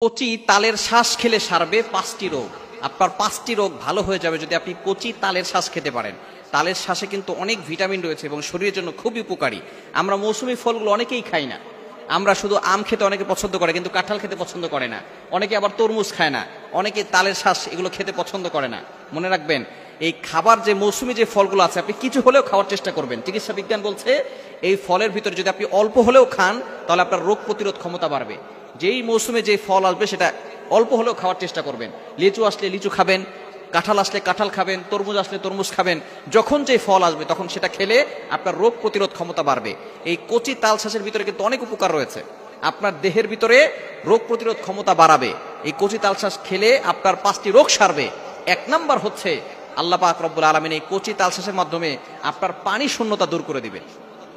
কচি তালের শ্বাস খেলে সারবে 5টি রোগ। আপনার 5টি রোগ ভালো হয়ে যাবে যদি আপনি কচি তালের শ্বাস খেতে পারেন। তালের শ্বাসে কিন্তু অনেক ভিটামিন রয়েছে এবং শরীরের জন্য খুবই উপকারী। আমরা মৌসুমী ফলগুলো অনেকেই খাই না। আমরা শুধু আম খেতে অনেকে পছন্দ করে, কিন্তু কাঁঠাল খেতে পছন্দ করে না। অনেকে আবার তরমুজ খায় না, অনেকে তালের শ্বাস এগুলো খেতে পছন্দ করে না। মনে রাখবেন, এই খাবার যে মৌসুমী যে ফলগুলো আছে আপনি কিছু হলেও খাওয়ার চেষ্টা করবেন। চিকিৎসা বিজ্ঞান বলছে এই ফলের ভিতরে যদি আপনি অল্প হলেও খান তাহলে আপনার রোগ প্রতিরোধ ক্ষমতা বাড়বে। যেই মৌসুমে যে ফল আসবে সেটা অল্প হলেও খাওয়ার চেষ্টা করবেন। লিচু আসলে লিচু খাবেন, কাঁঠাল আসলে কাঁঠাল খাবেন, তরমুজ আসলে তরমুজ খাবেন। যখন যে ফল আসবে তখন সেটা খেলে আপনার রোগ প্রতিরোধ ক্ষমতা বাড়বে। এই কচি তাল শ্বাসের ভিতরে কিন্তু অনেক উপকার রয়েছে, আপনার দেহের ভিতরে রোগ প্রতিরোধ ক্ষমতা বাড়াবে। এই কচি তাল শ্বাস খেলে আপনার 5টি রোগ সারবে। 1 নাম্বার হচ্ছে আল্লাহ পাক রব্বুল আলামিন এই কচি তাল শ্বাসের মাধ্যমে আপনার পানি শূন্যতা দূর করে দিবে।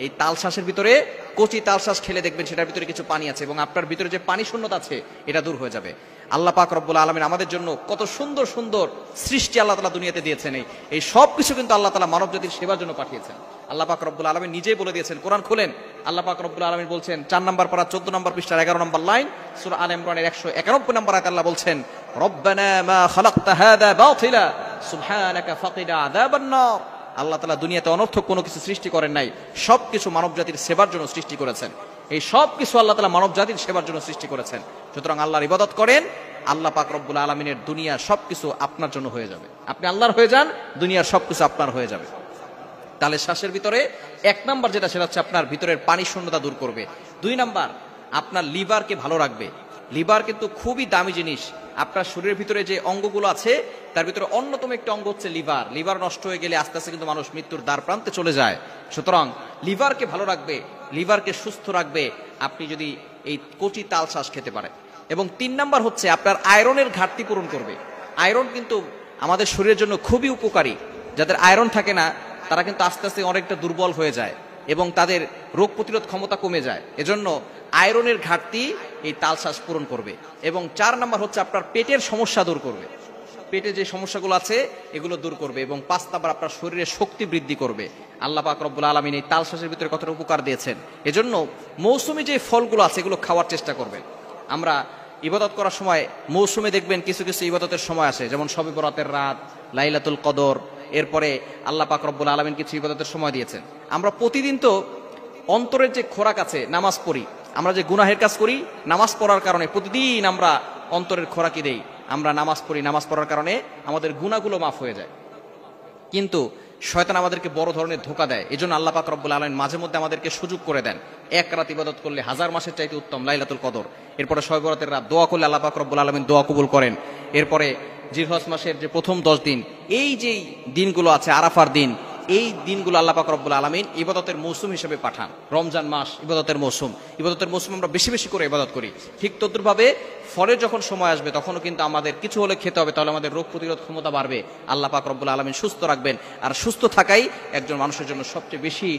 এই তাল শ্বাসের ভিতরে কচি তাল শ্বাস খেলে দেখবেন সেটার ভিতরে কিছু পানি আছে এবং আপনার ভিতরে যে পানি শূন্যতা আছে এটা দূর হয়ে যাবে। আল্লাহ পাক রব্বুল আলামিন আমাদের জন্য কত সুন্দর সুন্দর সৃষ্টি আল্লাহ তাআলা দুনিয়াতে দিয়েছেন। এই সব কিছু কিন্তু আল্লাহ তাআলা মানব জাতির সেবার জন্য পাঠিয়েছেন। আল্লাহ পাক রব্বুল আলামিন নিজেই বলে দিয়েছেন, কোরআন খুলেন, আল্লাহ পাক রব্বুল আলামিন বলছেন 4 নম্বর পারা 14 নম্বর পৃষ্ঠার 11 নম্বর লাইন, সূরা আলে ইমরানের 191 নম্বর আয়াতে আল্লাহ বলছেন, রব্বানা মা খালাকতা হাযা বাতিলা সুবহানাকা ফাকিনা আযাবান নার। আল্লাহ তাআলা দুনিয়াতে অনর্থক কোনো কিছু সৃষ্টি করেন নাই, সবকিছু মানব জাতির সেবার জন্য সৃষ্টি করেছেন। এই সব কিছু আল্লাহ তাআলা মানব জাতির সেবার জন্য সৃষ্টি করেছেন। সুতরাং আল্লাহর ইবাদত করেন, আল্লাহ পাক রব্বুল আলামিনের দুনিয়ার সবকিছু আপনার জন্য হয়ে যাবে। আপনি আল্লাহর হয়ে যান, দুনিয়ার সবকিছু আপনার হয়ে যাবে। তাহলে শ্বাসের ভিতরে 1 নাম্বার যেটা, সেটা হচ্ছে আপনার ভিতরের পানি শূন্যতা দূর করবে। 2 নাম্বার আপনার লিভারকে ভালো রাখবে। লিভার কিন্তু খুবই দামি জিনিস। আপনার শরীরের ভিতরে যে অঙ্গগুলো আছে তার ভিতরে অন্যতম একটা অঙ্গ হচ্ছে লিভার। লিভার নষ্ট হয়ে গেলে আস্তে আস্তে কিন্তু মানুষ মৃত্যুর দ্বার প্রান্তে চলে যায়। সুতরাং লিভারকে ভালো রাখবে, লিভারকে সুস্থ রাখবে আপনি যদি এই কচি তাল শ্বাস খেতে পারেন। এবং 3 নাম্বার হচ্ছে আপনার আয়রনের ঘাটতি পূরণ করবে। আয়রন কিন্তু আমাদের শরীরের জন্য খুবই উপকারী। যাদের আয়রন থাকে না তারা কিন্তু আস্তে আস্তে অনেকটা দুর্বল হয়ে যায় এবং তাদের রোগ প্রতিরোধ ক্ষমতা কমে যায়। এজন্য আয়রনের ঘাটতি এই তাল শ্বাস পূরণ করবে। এবং 4 নাম্বার হচ্ছে আপনার পেটের সমস্যা দূর করবে। পেটে যে সমস্যাগুলো আছে এগুলো দূর করবে। এবং 5 নাম্বার আপনার শরীরের শক্তি বৃদ্ধি করবে। আল্লাহ পাক রব্বুল আলামিন এই তাল শ্বাসের ভিতরে কতটা উপকার দিয়েছেন। এজন্য মৌসুমী যে ফলগুলো আছে এগুলো খাওয়ার চেষ্টা করবেন। আমরা ইবাদত করার সময় মৌসুমে দেখবেন কিছু কিছু ইবাদতের সময় আসে, যেমন শবে বরাতের রাত, লাইলাতুল কদর, এরপরে আল্লাহ পাক রব্বুল আলামিন কিছু ইবাদতের সময় দিয়েছেন। আমরা প্রতিদিন তো অন্তরের যে খোরাক আছে নামাজ পড়ি, আমরা যে গুনাহের কাজ করি নামাজ পড়ার কারণে প্রতিদিন আমরা অন্তরের খোরাকি দেই। আমরা নামাজ পড়ি, নামাজ পড়ার কারণে আমাদের গুনাহগুলো মাফ হয়ে যায়। কিন্তু শয়তান আমাদেরকে বড় ধরনের ধোঁকা দেয়। এজন্য আল্লাহ পাক রব্বুল আলামিন মাঝে মধ্যে আমাদেরকে সুযোগ করে দেন। 1 রাত ইবাদত করলে 1000 মাসের চাইতে উত্তম লাইলাতুল কদর। এরপরে শবে বরাতের রাত দোয়া করলে আল্লাহ পাক রব্বুল আলামিন দোয়া কবুল করেন। এরপরে জিলহজ মাসের যে প্রথম 10 দিন, এই যেই দিনগুলো আছে আরাফার দিন, এই দিনগুলো আল্লাহ পাক রব্বুল আলামিন ইবাদতের মৌসুম হিসেবে পাঠান। রমজান মাস ইবাদতের মৌসুম, ইবাদতের মৌসুম আমরা বেশি বেশি করে ইবাদত করি। ঠিক তদ্রুপভাবে ফলের যখন সময় আসবে তখনও কিন্তু আমাদের কিছু হলে খেতে হবে, তাহলে আমাদের রোগ প্রতিরোধ ক্ষমতা বাড়বে। আল্লাহ পাক রব্বুল আলামিন সুস্থ রাখবেন। আর সুস্থ থাকাই একজন মানুষের জন্য সবচেয়ে বেশি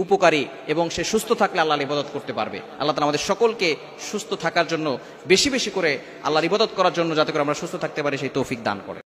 উপকারী এবং সে সুস্থ থাকলে আল্লাহর ইবাদত করতে পারবে। আল্লাহ তাআলা আমাদের সকলকে সুস্থ থাকার জন্য বেশি বেশি করে আল্লাহর ইবাদত করার জন্য, যাতে করে আমরা সুস্থ থাকতে পারি, সেই তৌফিক দান করেন।